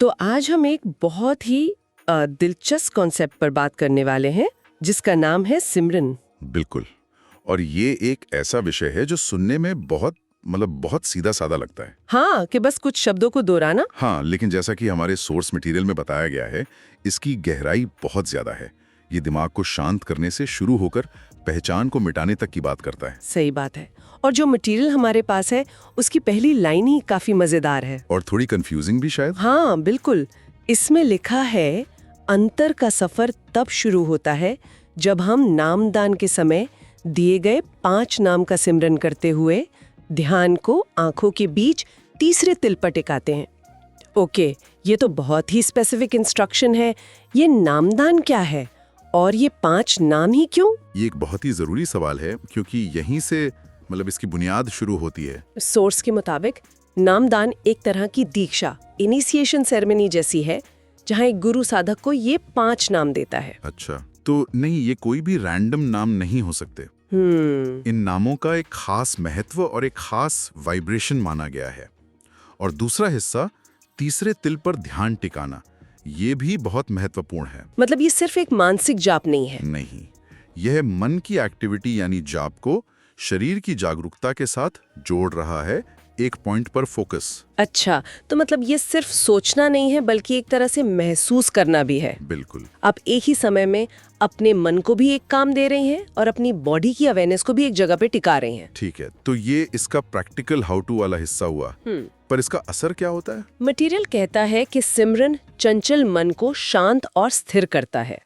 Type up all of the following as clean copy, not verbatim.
तो आज हम एक बहुत ही दिलचस्प कॉन्सेप्ट पर बात करने वाले हैं जिसका नाम है सिमरन। बिल्कुल। और ये एक ऐसा विषय है जो सुनने में बहुत सीधा साधा लगता है। हाँ, कि बस कुछ शब्दों को दोहराना। हाँ, लेकिन जैसा कि हमारे सोर्स मटेरियल में बताया गया है, इसकी गहराई बहुत ज्यादा है। ये दिमाग को शांत करने से शुरू होकर पहचान को मिटाने तक की बात करता है। सही बात है। और जो मटेरियल हमारे पास है उसकी पहली लाइन ही काफी मजेदार है और थोड़ी कंफ्यूजिंग भी शायद। हाँ बिल्कुल। इसमें लिखा है, अंतर का सफर तब शुरू होता है जब हम नामदान के समय दिए गए 5 नाम का सिमरन करते हुए ध्यान को आंखों के बीच तीसरे तिल पर टिकाते हैं। ओके, ये तो बहुत ही स्पेसिफिक इंस्ट्रक्शन है। ये नामदान क्या है और ये 5 नाम ही क्यों? ये एक बहुत ही जरूरी सवाल है, क्योंकि यहीं से इसकी बुनियाद शुरू होती है। सोर्स के मुताबिक नामदान एक तरह की दीक्षा, इनिशिएशन सेरेमनी जैसी है, जहाँ एक गुरु साधक को ये 5 नाम देता है। अच्छा, तो नहीं, ये कोई भी रैंडम नाम नहीं हो सकते। इन नामों का एक खास महत्व और एक खास वाइब्रेशन माना गया है। और दूसरा हिस्सा, तीसरे तिल पर ध्यान टिकाना, ये भी बहुत महत्वपूर्ण है। मतलब ये सिर्फ एक मानसिक जाप नहीं है? नहीं, यह मन की एक्टिविटी यानी जाप को शरीर की जागरूकता के साथ जोड़ रहा है, एक पॉइंट पर फोकस। अच्छा, तो मतलब ये सिर्फ सोचना नहीं है बल्कि एक तरह से महसूस करना भी है। बिल्कुल। आप एक ही समय में अपने मन को भी एक काम दे रहे हैं और अपनी बॉडी की अवेयरनेस को भी एक जगह पे टिका रहे हैं। ठीक है, तो ये इसका प्रैक्टिकल हाउ टू वाला हिस्सा हुआ। पर इसका असर क्या होता है? मटेरियल कहता है कि सिमरन चंचल मन को शांत और स्थिर करता है।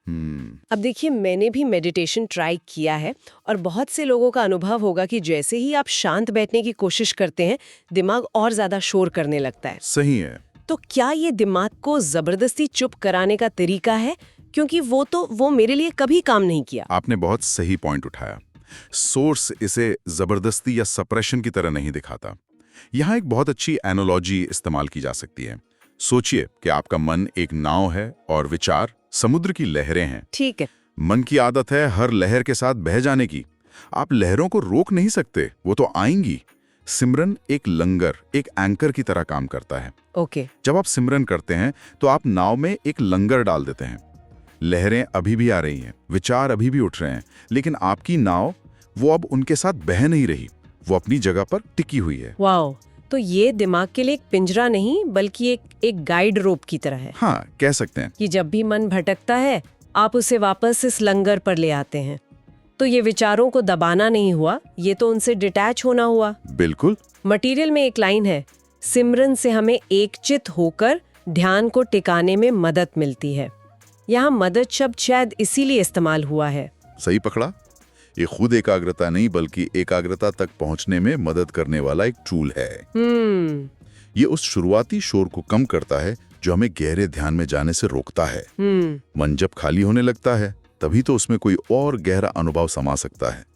अब देखिए, मैंने भी मेडिटेशन ट्राई किया है और बहुत से लोगों का अनुभव होगा कि जैसे ही आप शांत बैठने की कोशिश करते हैं, दिमाग और ज्यादा शोर करने लगता है। सही है। तो क्या ये दिमाग को जबरदस्ती चुप कराने का तरीका है? क्योंकि वो मेरे लिए कभी काम नहीं किया। आपने बहुत सही पॉइंट उठाया। सोर्स इसे जबरदस्ती या सप्रेशन की तरह नहीं दिखाता। यहाँ एक बहुत अच्छी एनालॉजी इस्तेमाल की जा सकती है। सोचिए कि आपका मन एक नाव है और विचार समुद्र की लहरें हैं। ठीक है। मन की आदत है हर लहर के साथ बह जाने की। आप लहरों को रोक नहीं सकते, वो तो आएंगी। सिमरन एक लंगर, एक एंकर की तरह काम करता है। ओके। जब आप सिमरन करते हैं तो आप नाव में एक लंगर डाल देते हैं। लहरें अभी भी आ रही हैं, विचार अभी भी उठ रहे हैं, लेकिन आपकी नाव वो अब उनके साथ बह नहीं रही, वो अपनी जगह पर टिकी हुई है। वाओ, तो ये दिमाग के लिए एक पिंजरा नहीं बल्कि एक गाइड रोप की तरह है। हाँ, कह सकते हैं कि जब भी मन भटकता है आप उसे वापस इस लंगर पर ले आते हैं। तो ये विचारों को दबाना नहीं हुआ, ये तो उनसे डिटैच होना हुआ। बिल्कुल। मटेरियल में एक लाइन है, सिमरन से हमें एकचित होकर ध्यान को टिकाने में मदद मिलती है। यहाँ मदद शब्द शायद इसीलिए इस्तेमाल हुआ है। सही पकड़ा। ये खुद एकाग्रता नहीं बल्कि एकाग्रता तक पहुंचने में मदद करने वाला एक टूल है। ये उस शुरुआती शोर को कम करता है जो हमें गहरे ध्यान में जाने से रोकता है। मन जब खाली होने लगता है तभी तो उसमें कोई और गहरा अनुभव समा सकता है।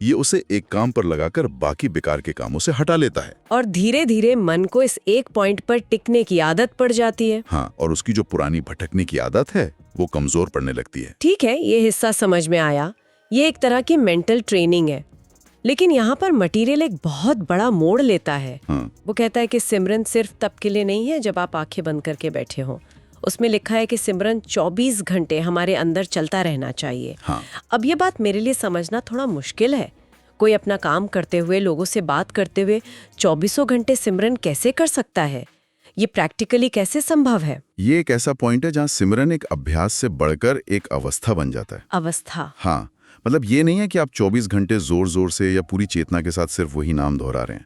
ये उसे एक काम पर लगाकर बाकी बेकार के कामों से हटा लेता है और धीरे धीरे मन को इस एक पॉइंट पर टिकने की आदत पड़ जाती है। हाँ, और उसकी जो पुरानी भटकने की आदत है वो कमजोर पड़ने लगती है। ठीक है, ये हिस्सा समझ में आया। ये एक तरह की मेंटल ट्रेनिंग है। लेकिन यहाँ पर मटेरियल एक बहुत बड़ा मोड़ लेता है। वो कहता है कि सिमरन सिर्फ तब के लिए नहीं है जब आप आंखें बंद करके बैठे हो। उसमें लिखा है कि सिमरन 24 घंटे हमारे अंदर चलता रहना चाहिए। अब ये बात मेरे लिए समझना थोड़ा मुश्किल है। कोई अपना काम करते हुए, लोगों से बात करते हुए 24 घंटे सिमरन कैसे कर सकता है? ये प्रैक्टिकली कैसे संभव है? ये एक ऐसा पॉइंट है जहाँ सिमरन एक अभ्यास से बढ़कर एक अवस्था बन जाता है। अवस्था? हाँ, मतलब ये नहीं है कि आप 24 घंटे जोर जोर से या पूरी चेतना के साथ सिर्फ वही नाम दोहरा रहे हैं।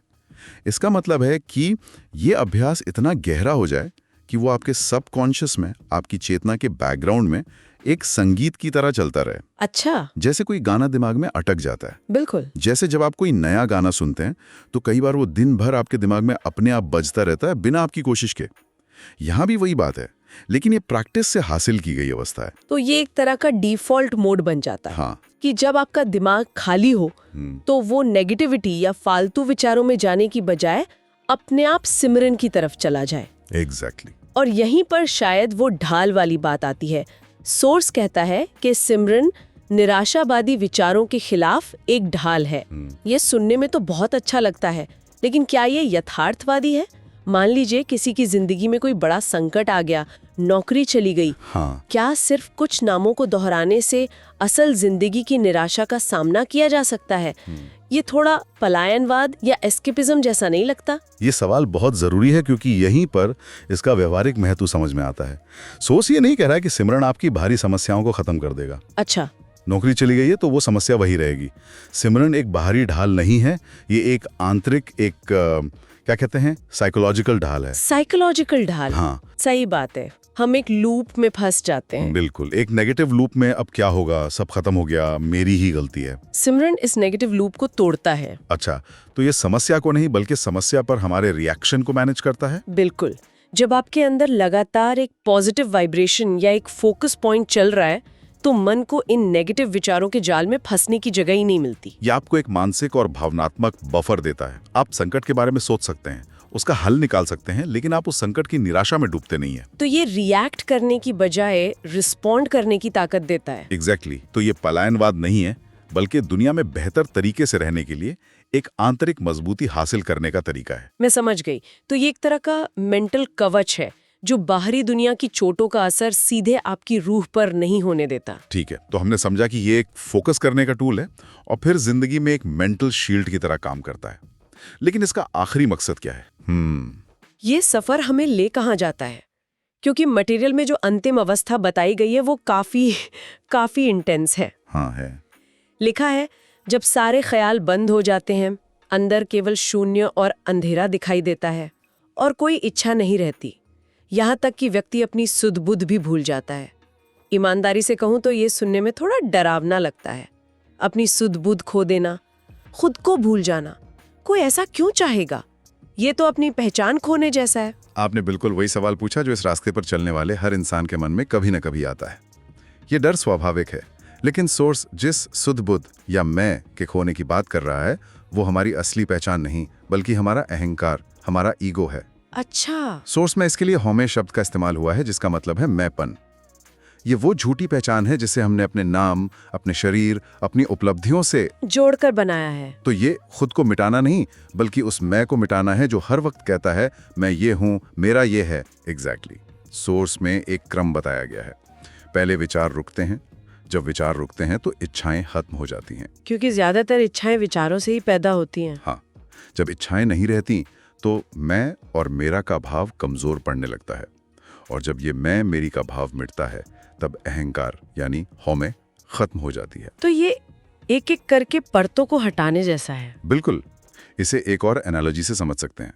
इसका मतलब है कि ये अभ्यास इतना गहरा हो जाए कि वो आपके सबकॉन्शियस में, आपकी चेतना के बैकग्राउंड में एक संगीत की तरह चलता रहे। अच्छा। जैसे कोई गाना दिमाग में अटक जाता है। बिल्कुल। जैसे जब आप कोई नया गाना सुनते हैं तो कई बार वो दिन भर आपके दिमाग में अपने आप बजता रहता है बिना आपकी कोशिश के। यहाँ भी वही बात है, लेकिन ये प्रैक्टिस से हासिल की गई अवस्था है। तो ये एक तरह का डिफॉल्ट मोड बन जाता है। हाँ। कि जब आपका दिमाग खाली हो तो वो नेगेटिविटी या फालतू विचारों में जाने की बजाय अपने आप सिमरन की तरफ चला जाए। एग्जैक्टली। और यहीं पर शायद वो ढाल वाली बात आती है। सोर्स कहता है कि सिमरन निराशावादी विचारों के खिलाफ एक ढाल है। ये सुनने में तो बहुत अच्छा लगता है, लेकिन क्या ये यथार्थवादी है? मान लीजिए किसी की जिंदगी में कोई बड़ा संकट आ गया, नौकरी चली गई। हाँ, क्या सिर्फ कुछ नामों को दोहराने से असल जिंदगी की निराशा का सामना किया जा सकता है? ये थोड़ा पलायनवाद या एस्केपिज्म जैसा नहीं लगता? ये सवाल बहुत ज़रूरी है क्योंकि यहीं पर इसका व्यवहारिक महत्व समझ में आता है। सोच ये नहीं कह रहा है कि सिमरन आपकी भारी समस्याओं को ख़त्म कर देगा। अच्छा, नौकरी चली गई है तो वो समस्या वही रहेगी। सिमरन एक बाहरी ढाल नहीं है, ये एक आंतरिक, क्या कहते हैं, साइकोलॉजिकल ढाल है। साइकोलॉजिकल ढाल। हाँ, सही बात है, हम एक लूप में फंस जाते हैं। बिल्कुल, एक नेगेटिव लूप में। अब क्या होगा, सब खत्म हो गया, मेरी ही गलती है। सिमरन इस नेगेटिव लूप को तोड़ता है। अच्छा, तो ये समस्या को नहीं बल्कि समस्या पर हमारे रिएक्शन को मैनेज करता है। बिल्कुल, जब आपके अंदर लगातार एक पॉजिटिव वाइब्रेशन या एक फोकस पॉइंट चल रहा है तो मन को इन नेगेटिव विचारों के जाल में फंसने की जगह ही नहीं मिलती। ये आपको एक मानसिक और भावनात्मक बफर देता है। आप संकट के बारे में सोच सकते हैं, उसका हल निकाल सकते हैं, लेकिन आप उस संकट की निराशा में डूबते नहीं है। तो ये रिएक्ट करने की बजाय रिस्पॉन्ड करने की ताकत देता है। एग्जैक्टली। तो ये पलायनवाद नहीं है, बल्कि दुनिया में बेहतर तरीके से रहने के लिए एक आंतरिक मजबूती हासिल करने का तरीका है। मैं समझ गई। तो ये एक तरह का मेंटल कवच है जो बाहरी दुनिया की चोटों का असर सीधे आपकी रूह पर नहीं होने देता। ठीक है, तो हमने समझा कि ये एक फोकस करने का टूल है और फिर जिंदगी में एक मेंटल शील्ड की तरह काम करता है। लेकिन इसका आखिरी मकसद क्या है? ये सफर हमें ले कहाँ जाता है? क्योंकि मटेरियल में जो अंतिम अवस्था बताई गई है वो काफी इंटेंस है। हाँ है। लिखा है, जब सारे ख्याल बंद हो जाते हैं, अंदर केवल शून्य और अंधेरा दिखाई देता है और कोई इच्छा नहीं रहती। यहाँ तक कि व्यक्ति अपनी सुध बुध भी भूल जाता है। ईमानदारी से कहूँ तो ये सुनने में थोड़ा डरावना लगता है। अपनी सुध बुध खो देना, खुद को भूल जाना, कोई ऐसा क्यों चाहेगा? ये तो अपनी पहचान खोने जैसा है। आपने बिल्कुल वही सवाल पूछा जो इस रास्ते पर चलने वाले हर इंसान के मन में कभी न कभी आता है। ये डर स्वाभाविक है, लेकिन सोर्स जिस सुध बुध या मैं के खोने की बात कर रहा है वो हमारी असली पहचान नहीं, बल्कि हमारा अहंकार, हमारा ईगो है। अच्छा, सोर्स में इसके लिए हौमे शब्द का इस्तेमाल हुआ है, जिसका मतलब है मैंपन। ये वो झूठी पहचान है जिसे हमने अपने नाम, अपने शरीर, अपनी उपलब्धियों से जोड़कर बनाया है। तो ये खुद को मिटाना नहीं, बल्कि उस मैं को मिटाना है जो हर वक्त कहता है मैं ये हूं, मेरा ये है। एग्जैक्टली। सोर्स में एक क्रम बताया गया है। पहले विचार रुकते हैं, जब विचार रुकते हैं तो इच्छाएं खत्म हो जाती हैं। क्योंकि ज्यादातर इच्छाएं विचारों से ही पैदा होती हैं। हाँ, जब इच्छाएं नहीं रहती तो मैं और मेरा का भाव कमजोर पड़ने लगता है, और जब ये मैं मेरी का भाव मिटता है तब अहंकार यानी हौमे खत्म हो जाती है। तो ये एक एक करके परतों को हटाने जैसा है। बिल्कुल। इसे एक और एनालॉजी से समझ सकते हैं।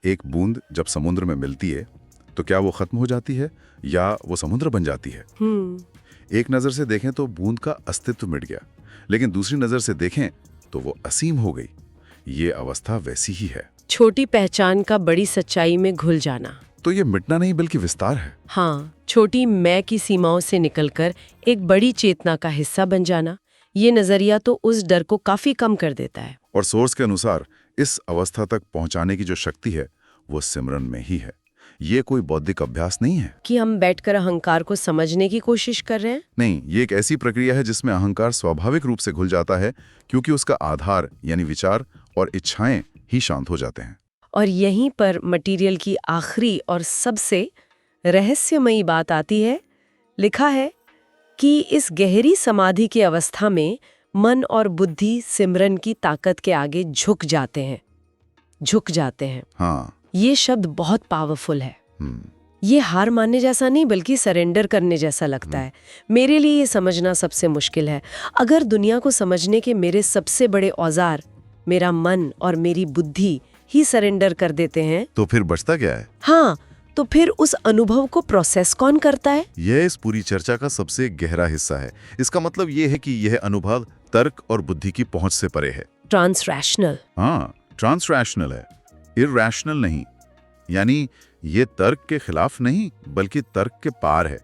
एक बूंद जब समुद्र में मिलती है तो क्या वो खत्म हो जाती है या वो समुद्र बन जाती है? एक नजर से देखें तो बूंद का अस्तित्व मिट गया, लेकिन दूसरी नजर से देखें तो वो असीम हो गई। ये अवस्था वैसी ही है। छोटी पहचान का बड़ी सच्चाई में घुल जाना। तो ये मिटना नहीं बल्कि विस्तार है। हाँ, छोटी मैं की सीमाओं से निकलकर एक बड़ी चेतना का हिस्सा बन जाना। ये नजरिया तो उस डर को काफी कम कर देता है। और सोर्स के अनुसार इस अवस्था तक पहुंचाने की जो शक्ति है वो सिमरन में ही है। ये कोई बौद्धिक अभ्यास नहीं है कि हम बैठकर अहंकार को समझने की कोशिश कर रहे हैं। नहीं, ये एक ऐसी प्रक्रिया है जिसमें अहंकार स्वाभाविक रूप से घुल जाता है, क्योंकि उसका आधार यानी विचार और इच्छाएं ही शांत हो जाते हैं। और यहीं पर मटेरियल की आखिरी और सबसे रहस्यमयी बात आती है। लिखा है कि इस गहरी समाधि की अवस्था में मन और बुद्धि सिमरन की ताकत के आगे झुक जाते हैं। हाँ। ये शब्द बहुत पावरफुल है। ये हार मानने जैसा नहीं बल्कि सरेंडर करने जैसा लगता है। मेरे लिए ये समझना सबसे मुश्किल है। अगर दुनिया को समझने के मेरे सबसे बड़े औजार मेरा मन और मेरी बुद्धि ही सरेंडर कर देते हैं तो फिर बचता क्या है? हाँ, तो फिर उस अनुभव को प्रोसेस कौन करता है? यह इस पूरी चर्चा का सबसे गहरा हिस्सा है। इसका मतलब यह है कि यह अनुभव तर्क और बुद्धि की पहुंच से परे है। Transrational. हाँ, ट्रांस रैशनल है, इरैशनल नहीं। यानी ये तर्क के खिलाफ नहीं बल्कि तर्क के पार है।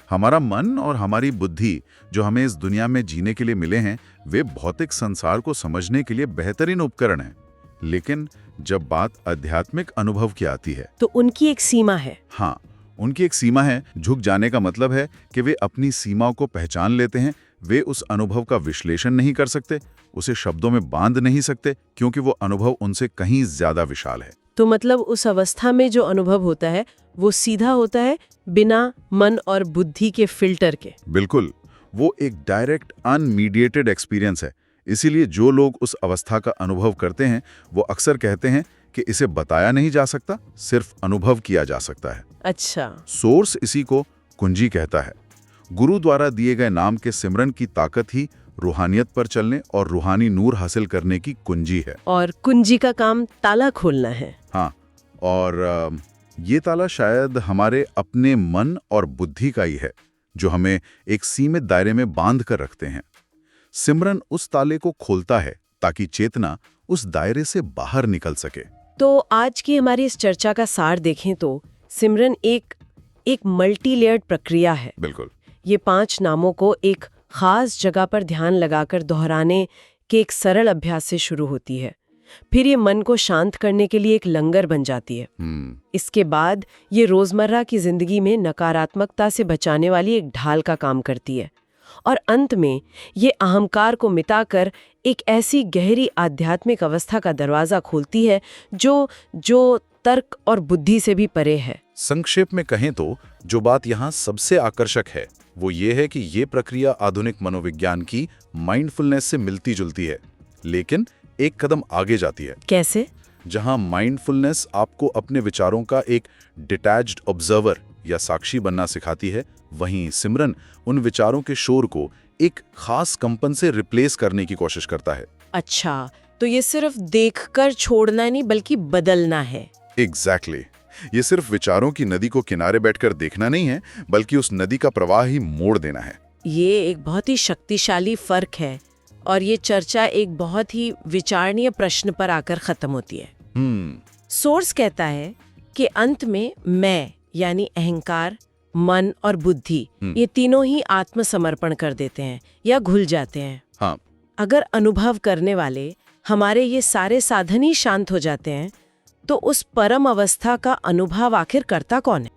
हमारा मन और हमारी बुद्धि जो हमें इस दुनिया में जीने के लिए मिले हैं, वे भौतिक संसार को समझने के लिए बेहतरीन उपकरण हैं। लेकिन जब बात आध्यात्मिक अनुभव की आती है तो उनकी एक सीमा है। हाँ, उनकी एक सीमा है। झुक जाने का मतलब है कि वे अपनी सीमाओं को पहचान लेते हैं। वे उस अनुभव का विश्लेषण नहीं कर सकते, उसे शब्दों में बांध नहीं सकते क्योंकि वो अनुभव उनसे कहीं ज्यादा विशाल है। तो मतलब उस अवस्था में जो अनुभव होता है वो सीधा होता है, बिना मन और बुद्धि के फिल्टर के। बिल्कुल, वो एक डायरेक्ट अनमीडिएटेड एक्सपीरियंस है। इसीलिए जो लोग उस अवस्था का अनुभव करते हैं वो अक्सर कहते हैं कि इसे बताया नहीं जा सकता, सिर्फ अनुभव किया जा सकता है। अच्छा। सोर्स इसी को कुंजी कहता है। गुरु द्वारा दिए गए नाम के सिमरन की ताकत ही रूहानियत पर चलने और रूहानी नूर हासिल करने की कुंजी है। और कुंजी का काम ताला खोलना है। हाँ, और ये ताला शायद हमारे अपने मन और बुद्धि का ही है, जो हमें एक सीमित दायरे में बांध कर रखते हैं। सिमरन उस ताले को खोलता है ताकि चेतना उस दायरे से बाहर निकल सके। तो आज की हमारी इस चर्चा का सार देखें तो सिमरन एक मल्टी लेयर्ड प्रक्रिया है। बिल्कुल। ये 5 नामों को एक खास जगह पर ध्यान लगाकर दोहराने के एक सरल अभ्यास से शुरू होती है। फिर ये मन को शांत करने के लिए एक लंगर बन जाती है। इसके बाद ये रोजमर्रा की जिंदगी में नकारात्मकता से बचाने वाली एक ढाल का काम करती है। और अंत में ये अहंकार को मिटाकर एक ऐसी गहरी आध्यात्मिक अवस्था का दरवाजा खोलती है जो तर्क और बुद्धि से भी परे है। संक्षेप में कहें तो जो बात यहाँ सबसे आकर्षक है वो ये है कि ये प्रक्रिया आधुनिक मनोविज्ञान की माइंडफुलनेस से मिलती जुलती है, लेकिन एक कदम आगे जाती है। कैसे? जहां माइंडफुलनेस आपको अपने विचारों का एक डिटैच्ड ऑब्जर्वर या साक्षी बनना सिखाती है, वहीं सिमरन उन विचारों के शोर को एक खास कंपन से रिप्लेस करने की कोशिश करता है। अच्छा, तो ये सिर्फ देखकर छोड़ना नहीं बल्कि बदलना है। एग्जैक्टली। ये सिर्फ विचारों की नदी को किनारे बैठकर देखना नहीं है, बल्कि उस नदी का प्रवाह ही मोड़ देना है। ये एक बहुत ही शक्तिशाली फर्क है और ये चर्चा एक बहुत ही विचारणीय प्रश्न पर आकर खत्म होती है। सोर्स कहता है कि अंत में मैं यानी अहंकार, मन और बुद्धि ये तीनों ही आत्मसमर्पण कर देते हैं या घुल जाते हैं। हाँ। अगर अनुभव करने वाले हमारे ये सारे साधन ही शांत हो जाते हैं तो उस परम अवस्था का अनुभव आखिर करता कौन है?